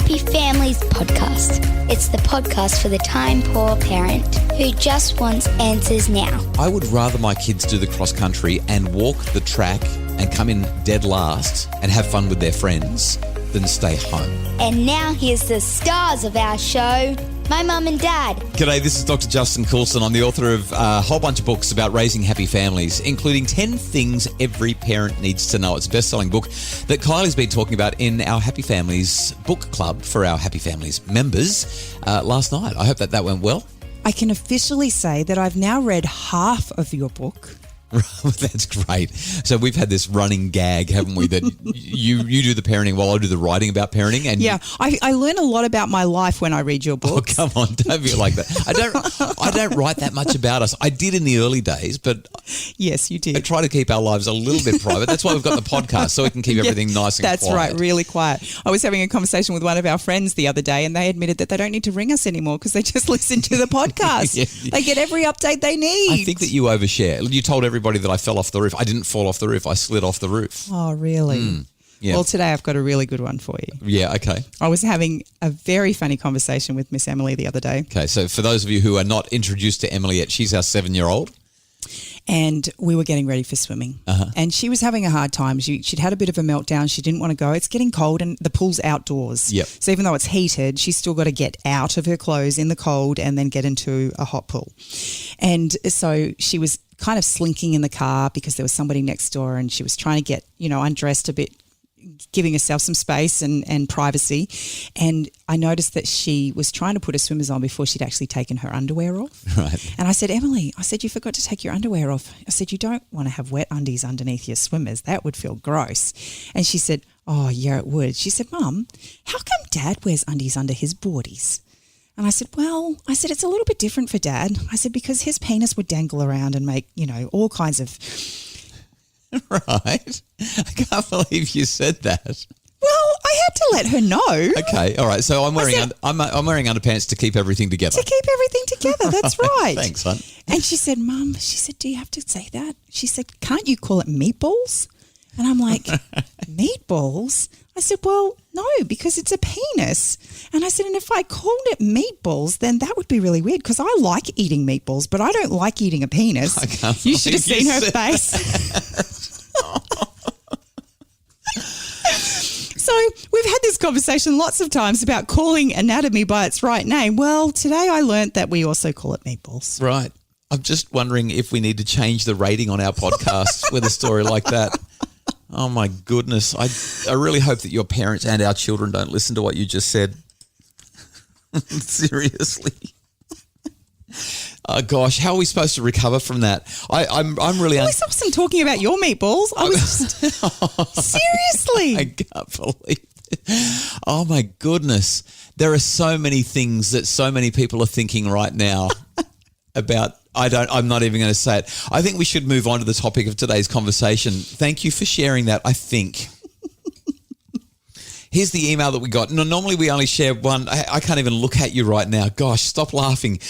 Happy Families podcast. It's the podcast for the time-poor parent who just wants answers now. I would rather my kids do the cross country and walk the track and come in dead last and have fun with their friends than stay home. And now here's the stars of our show, my mum and dad. G'day, this is Dr. Justin Coulson. I'm the author of a whole bunch of books about raising happy families, including 10 Things Every Parent Needs to Know. It's a best-selling book that Kylie's been talking about in our Happy Families book club for our Happy Families members last night. I hope that went well. I can officially say that I've now read half of your book. That's great. So we've had this running gag, haven't we, that you do the parenting while I do the writing about parenting. And yeah, I learn a lot about my life when I read your books. Oh, come on, don't be like that. I don't write that much about us. I did in the early days, but yes, you did. I try to keep our lives a little bit private. That's why we've got the podcast, so we can keep everything nice and quiet. That's right, really quiet. I was having a conversation with one of our friends the other day, and they admitted that they don't need to ring us anymore because they just listen to the podcast. Yeah. They get every update they need. I think that you overshare. You told everybody that I fell off the roof. I didn't fall off the roof. I slid off the roof. Oh, really? Yeah. Well, today I've got a really good one for you. Yeah, okay. I was having a very funny conversation with Miss Emily the other day. Okay, so for those of you who are not introduced to Emily yet, she's our 7-year-old. And we were getting ready for swimming. And she was having a hard time. She'd had a bit of a meltdown. She didn't want to go. It's getting cold and the pool's outdoors. Yep. So even though it's heated, she's still got to get out of her clothes in the cold and then get into a hot pool. And so she was kind of slinking in the car because there was somebody next door, and she was trying to get, undressed a bit, giving herself some space and privacy. And I noticed that she was trying to put her swimmers on before she'd actually taken her underwear off. Right. And I said, Emily, you forgot to take your underwear off. I said, you don't want to have wet undies underneath your swimmers. That would feel gross. And she said, oh, yeah, it would. She said, Mum, how come Dad wears undies under his boardies? And I said, it's a little bit different for Dad. I said, because his penis would dangle around and make, all kinds of... Right. I can't believe you said that. Well, I had to let her know. Okay, all right. So I'm wearing underpants to keep everything together. To keep everything together, that's right. Thanks, hon. And she said, Mum, do you have to say that? She said, can't you call it meatballs? And I'm like, meatballs? I said, well, no, because it's a penis. And I said, and if I called it meatballs, then that would be really weird because I like eating meatballs, but I don't like eating a penis. I can't You should have seen her said face. So we've had this conversation lots of times about calling anatomy by its right name. Well, today I learnt that we also call it meatballs. Right. I'm just wondering if we need to change the rating on our podcast with a story like that. Oh, my goodness. I really hope that your parents and our children don't listen to what you just said. Seriously. Oh, gosh, how are we supposed to recover from that? I'm really... I wasn't talking about your meatballs. I was just... Seriously. I can't believe it. Oh, my goodness. There are so many things that so many people are thinking right now about... I'm not even going to say it. I think we should move on to the topic of today's conversation. Thank you for sharing that, I think. Here's the email that we got. No, normally we only share one. I can't even look at you right now. Gosh, stop laughing.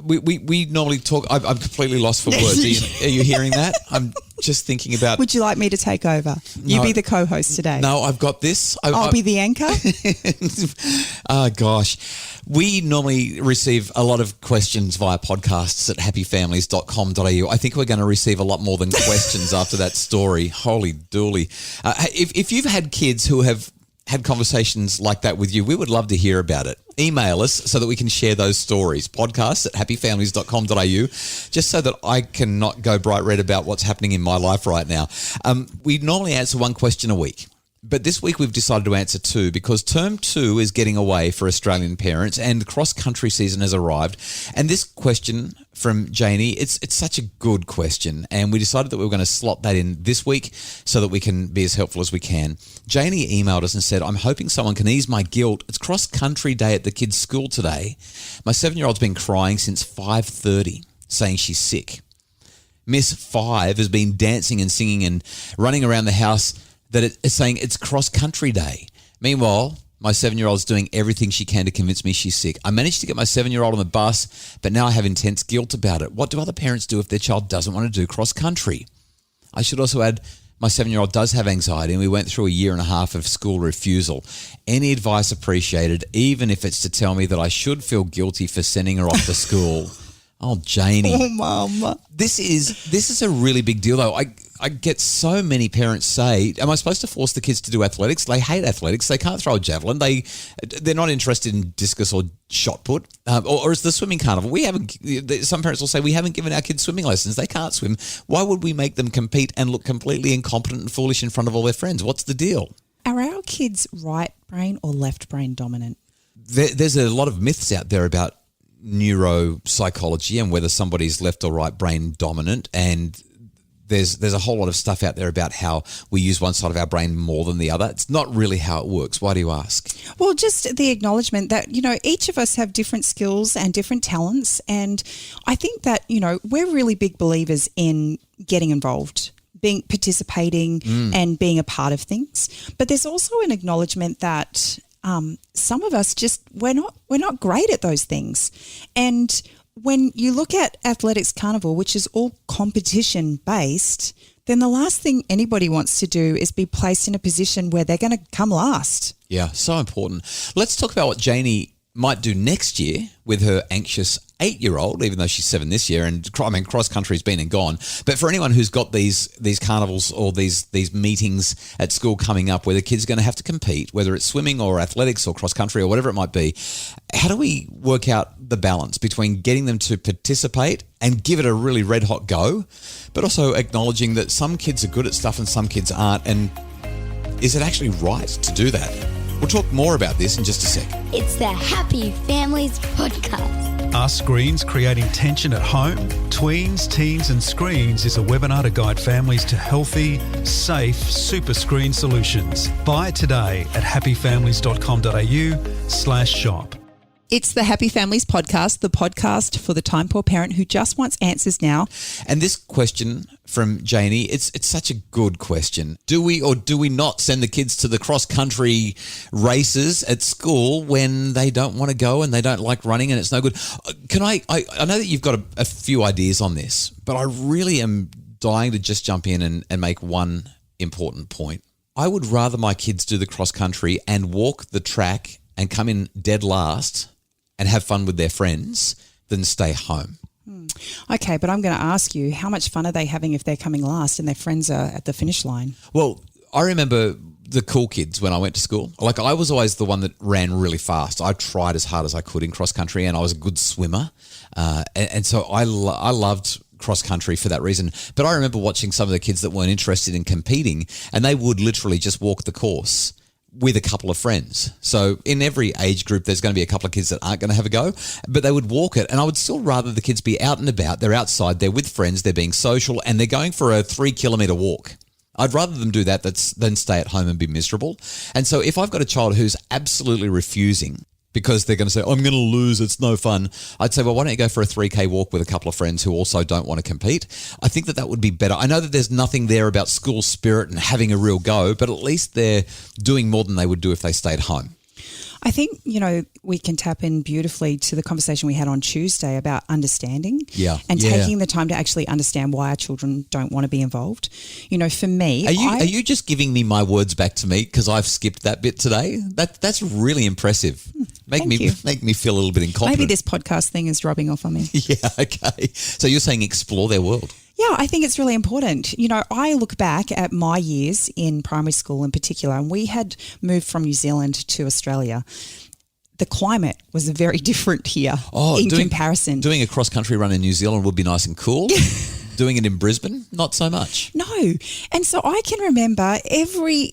We normally talk. I'm completely lost for words. Are you hearing that? I'm just thinking about... Would you like me to take over? You be the co-host today. No, I've got this. I'll be the anchor? Oh, gosh. We normally receive a lot of questions via podcasts at happyfamilies.com.au. I think we're going to receive a lot more than questions after that story. Holy dooly. If you've had kids who have had conversations like that with you, we would love to hear about it. Email us so that we can share those stories. Podcasts at happyfamilies.com.au, just so that I can not go bright red about what's happening in my life right now. We normally answer one question a week, but this week we've decided to answer two because term 2 is getting away for Australian parents and cross-country season has arrived. And this question from Janie, it's such a good question, and we decided that we were going to slot that in this week so that we can be as helpful as we can. Janie emailed us and said, I'm hoping someone can ease my guilt. It's cross-country day at the kids' school today. My 7-year-old's been crying since 5:30, saying she's sick. Miss 5 has been dancing and singing and running around the house that it's saying it's cross-country day. Meanwhile, my 7-year-old's doing everything she can to convince me she's sick. I managed to get my 7-year-old on the bus, but now I have intense guilt about it. What do other parents do if their child doesn't want to do cross-country? I should also add, My 7-year-old does have anxiety, and we went through a year and a half of school refusal. Any advice appreciated, even if it's to tell me that I should feel guilty for sending her off to school. Oh, Janie. Oh, Mum. This is a really big deal, though. I get so many parents say, am I supposed to force the kids to do athletics? They hate athletics. They can't throw a javelin. They're not interested in discus or shot put. Or is the swimming carnival? Some parents will say, we haven't given our kids swimming lessons. They can't swim. Why would we make them compete and look completely incompetent and foolish in front of all their friends? What's the deal? Are our kids right brain or left brain dominant? There's a lot of myths out there about neuropsychology and whether somebody's left or right brain dominant, and there's a whole lot of stuff out there about how we use one side of our brain more than the other. It's not really how it works. Why do you ask? Well, just the acknowledgement that, each of us have different skills and different talents. And I think that, we're really big believers in getting involved, participating and being a part of things. But there's also an acknowledgement that some of us we're not great at those things. And when you look at Athletics Carnival, which is all competition based, then the last thing anybody wants to do is be placed in a position where they're going to come last. Yeah, so important. Let's talk about what Janie might do next year with her anxious 8-year-old, even though she's 7 this year. And cross country's been and gone. But for anyone who's got these carnivals or these meetings at school coming up where the kids are going to have to compete, whether it's swimming or athletics or cross country or whatever it might be, how do we work out the balance between getting them to participate and give it a really red hot go, but also acknowledging that some kids are good at stuff and some kids aren't? And is it actually right to do that? We'll talk more about this in just a sec. It's the Happy Families Podcast. Are screens creating tension at home? Tweens, Teens and Screens is a webinar to guide families to healthy, safe super screen solutions. Buy it today at happyfamilies.com.au/shop. It's the Happy Families Podcast, the podcast for the time poor parent who just wants answers now. And this question from Janie, it's such a good question. Do we or do we not send the kids to the cross-country races at school when they don't want to go and they don't like running and it's no good? I know that you've got a few ideas on this, but I really am dying to just jump in and make one important point. I would rather my kids do the cross-country and walk the track and come in dead last and have fun with their friends than stay home. Okay, but I'm going to ask you, how much fun are they having if they're coming last and their friends are at the finish line? Well, I remember the cool kids when I went to school. Like, I was always the one that ran really fast. I tried as hard as I could in cross country, and I was a good swimmer. And so I loved cross country for that reason. But I remember watching some of the kids that weren't interested in competing, and they would literally just walk the course with a couple of friends. So in every age group, there's going to be a couple of kids that aren't going to have a go, but they would walk it. And I would still rather the kids be out and about. They're outside, they're with friends, they're being social, and they're going for a 3-kilometre walk. I'd rather them do that than stay at home and be miserable. And so if I've got a child who's absolutely refusing because they're going to say, I'm going to lose, it's no fun, I'd say, well, why don't you go for a 3K walk with a couple of friends who also don't want to compete? I think that would be better. I know that there's nothing there about school spirit and having a real go, but at least they're doing more than they would do if they stayed home. I think, we can tap in beautifully to the conversation we had on Tuesday about understanding and taking the time to actually understand why our children don't want to be involved. For me... Are you just giving me my words back to me because I've skipped that bit today? That's really impressive. Make me feel a little bit incompetent. Maybe this podcast thing is rubbing off on me. Yeah, okay. So you're saying explore their world. Yeah, I think it's really important. I look back at my years in primary school in particular, and we had moved from New Zealand to Australia. The climate was very different here comparison. Doing a cross-country run in New Zealand would be nice and cool. Doing it in Brisbane, not so much. No. And so I can remember every,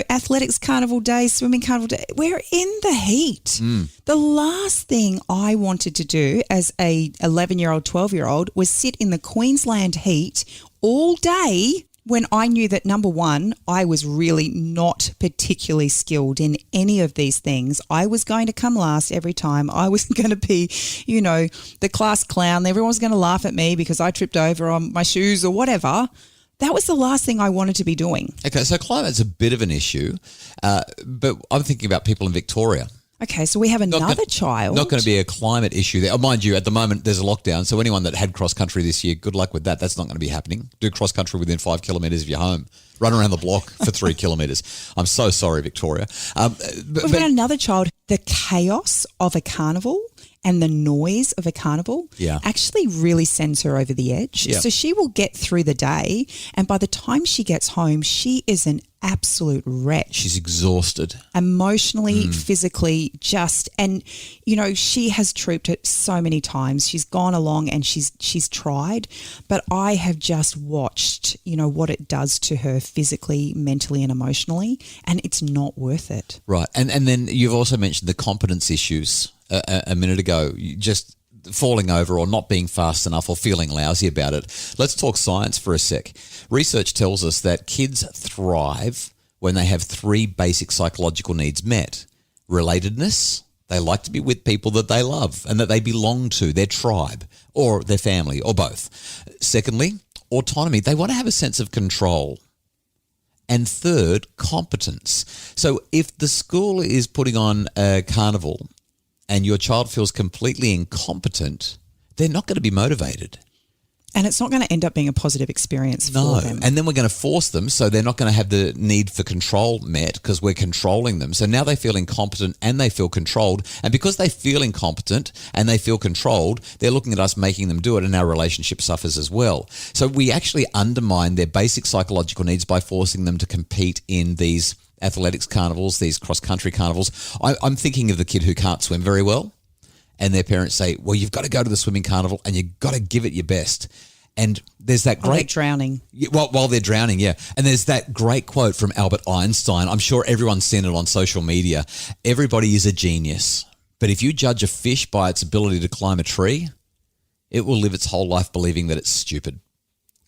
athletics carnival day, swimming carnival day, we're in the heat. The last thing I wanted to do as a 11-year-old, 12-year-old was sit in the Queensland heat all day when I knew that, number one, I was really not particularly skilled in any of these things. I was going to come last every time. I was going to be, the class clown. Everyone was going to laugh at me because I tripped over on my shoes or whatever. That was the last thing I wanted to be doing. Okay, so climate's a bit of an issue, but I'm thinking about people in Victoria. Okay, so we have another child. Not going to be a climate issue there. Oh, mind you, at the moment there's a lockdown, so anyone that had cross country this year, good luck with that. That's not going to be happening. Do cross country within 5 kilometres of your home. Run around the block for 3 kilometres. I'm so sorry, Victoria. We've got another child. The chaos of a carnival and the noise of a carnival actually really sends her over the edge. Yeah. So she will get through the day, and by the time she gets home, she is an absolute wreck. She's exhausted. Emotionally, physically, and she has trooped it so many times. She's gone along and she's tried, but I have just watched, what it does to her physically, mentally and emotionally, and it's not worth it. Right. And then you've also mentioned the competence issues a minute ago. Just falling over or not being fast enough or feeling lousy about it. Let's talk science for a sec. Research tells us that kids thrive when they have 3 basic psychological needs met. Relatedness, they like to be with people that they love and that they belong to, their tribe or their family or both. Secondly, autonomy, they want to have a sense of control. And third, competence. So if the school is putting on a carnival and your child feels completely incompetent, they're not going to be motivated. And it's not going to end up being a positive experience for them. And then we're going to force them, so they're not going to have the need for control met because we're controlling them. So now they feel incompetent and they feel controlled. And because they feel incompetent and they feel controlled, they're looking at us making them do it, and our relationship suffers as well. So we actually undermine their basic psychological needs by forcing them to compete in these athletics carnivals, these cross-country carnivals. I'm thinking of the kid who can't swim very well, and their parents say, well, you've got to go to the swimming carnival and you've got to give it your best. And there's that great... While they're drowning. While they're drowning, yeah. And there's that great quote from Albert Einstein. I'm sure everyone's seen it on social media. Everybody is a genius. But if you judge a fish by its ability to climb a tree, it will live its whole life believing that it's stupid.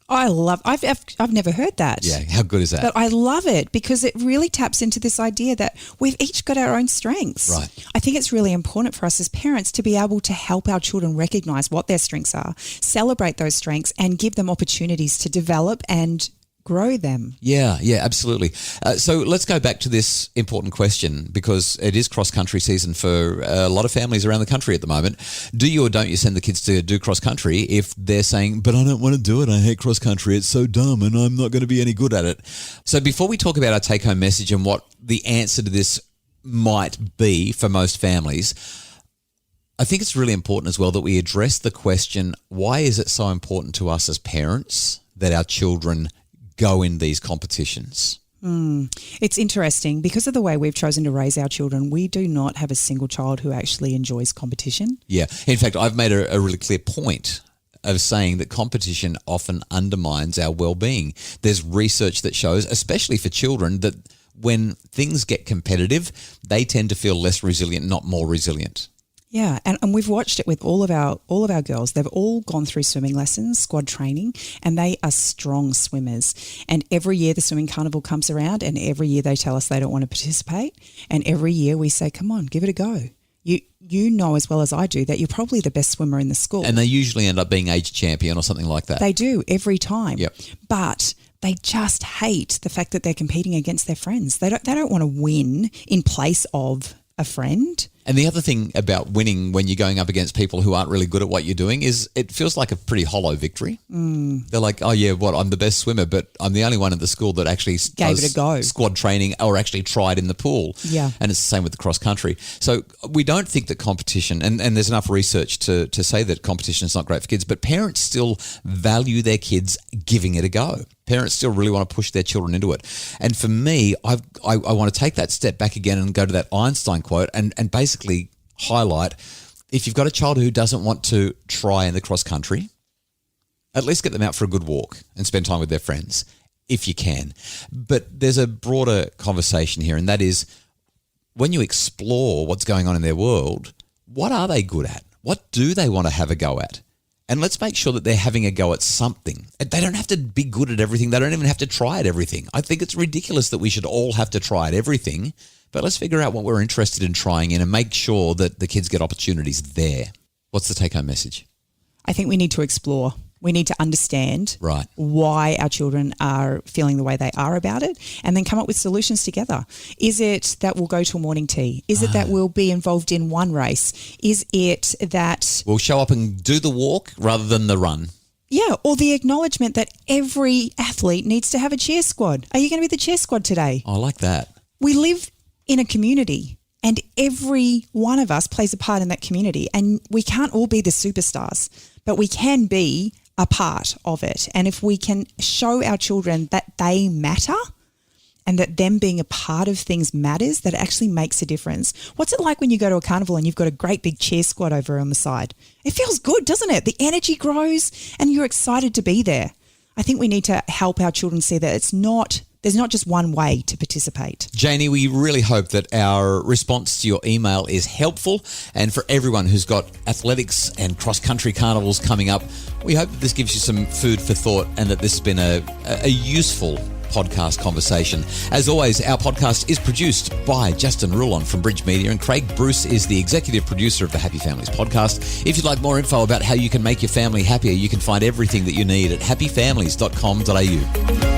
I've never heard that. Yeah, how good is that? But I love it because it really taps into this idea that we've each got our own strengths. Right. I think it's really important for us as parents to be able to help our children recognise what their strengths are, celebrate those strengths and give them opportunities to develop and grow them. Yeah, absolutely. So let's go back to this important question, because it is cross-country season for a lot of families around the country at the moment. Do you or don't you send the kids to do cross-country if they're saying, but I don't want to do it, I hate cross-country, it's so dumb and I'm not going to be any good at it? So before we talk about our take-home message and what the answer to this might be for most families, I think it's really important as well that we address the question, why is it so important to us as parents that our children go in these competitions? It's interesting because of the way we've chosen to raise our children. We do not have a single child who actually enjoys competition. Yeah. In fact, I've made a really clear point of saying that competition often undermines our well-being. There's research that shows, especially for children, that when things get competitive, they tend to feel less resilient, not more resilient. Yeah, and we've watched it with all of our girls. They've all gone through swimming lessons, squad training, and they are strong swimmers. And every year the swimming carnival comes around, and every year they tell us they don't want to participate. And every year we say, come on, give it a go. You know as well as I do that you're probably the best swimmer in the school. And they usually end up being age champion or something like that. They do every time. Yep. But they just hate the fact that they're competing against their friends. They don't want to win in place of a friend. And the other thing about winning when you're going up against people who aren't really good at what you're doing is it feels like a pretty hollow victory. They're like, oh yeah, I'm the best swimmer, but I'm the only one in the school that actually gave it a go. Squad training or actually tried in the pool. Yeah. And it's the same with the cross country. So we don't think that competition, and there's enough research to say that competition is not great for kids, but parents still value their kids giving it a go. Parents still really want to push their children into it. And for me, I want to take that step back again and go to that Einstein quote and basically highlight, if you've got a child who doesn't want to try in the cross country, at least get them out for a good walk and spend time with their friends if you can. But there's a broader conversation here, and that is when you explore what's going on in their world, what are they good at? What do they want to have a go at? And let's make sure that they're having a go at something. They don't have to be good at everything. They don't even have to try at everything. I think it's ridiculous that we should all have to try at everything, but let's figure out what we're interested in trying in and make sure that the kids get opportunities there. What's the take-home message? I think we need to explore. We need to understand Right. why our children are feeling the way they are about it, and then come up with solutions together. Is it that we'll go to a morning tea? Is it that we'll be involved in one race? Is it that We'll show up and do the walk rather than the run. yeah, or the acknowledgement that every athlete needs to have a cheer squad. Are you going to be the cheer squad today? I like that. We live in a community, and every one of us plays a part in that community, and we can't all be the superstars, but we can be a part of it. And if we can show our children that they matter and that them being a part of things matters, that it actually makes a difference. What's it like when you go to a carnival and you've got a great big cheer squad over on the side? It feels good, doesn't it? The energy grows and you're excited to be there. I think we need to help our children see that there's not just one way to participate. Janie, we really hope that our response to your email is helpful. And for everyone who's got athletics and cross-country carnivals coming up, we hope that this gives you some food for thought and that this has been a useful podcast conversation. As always, our podcast is produced by Justin Rulon from Bridge Media, and Craig Bruce is the executive producer of the Happy Families podcast. If you'd like more info about how you can make your family happier, you can find everything that you need at happyfamilies.com.au.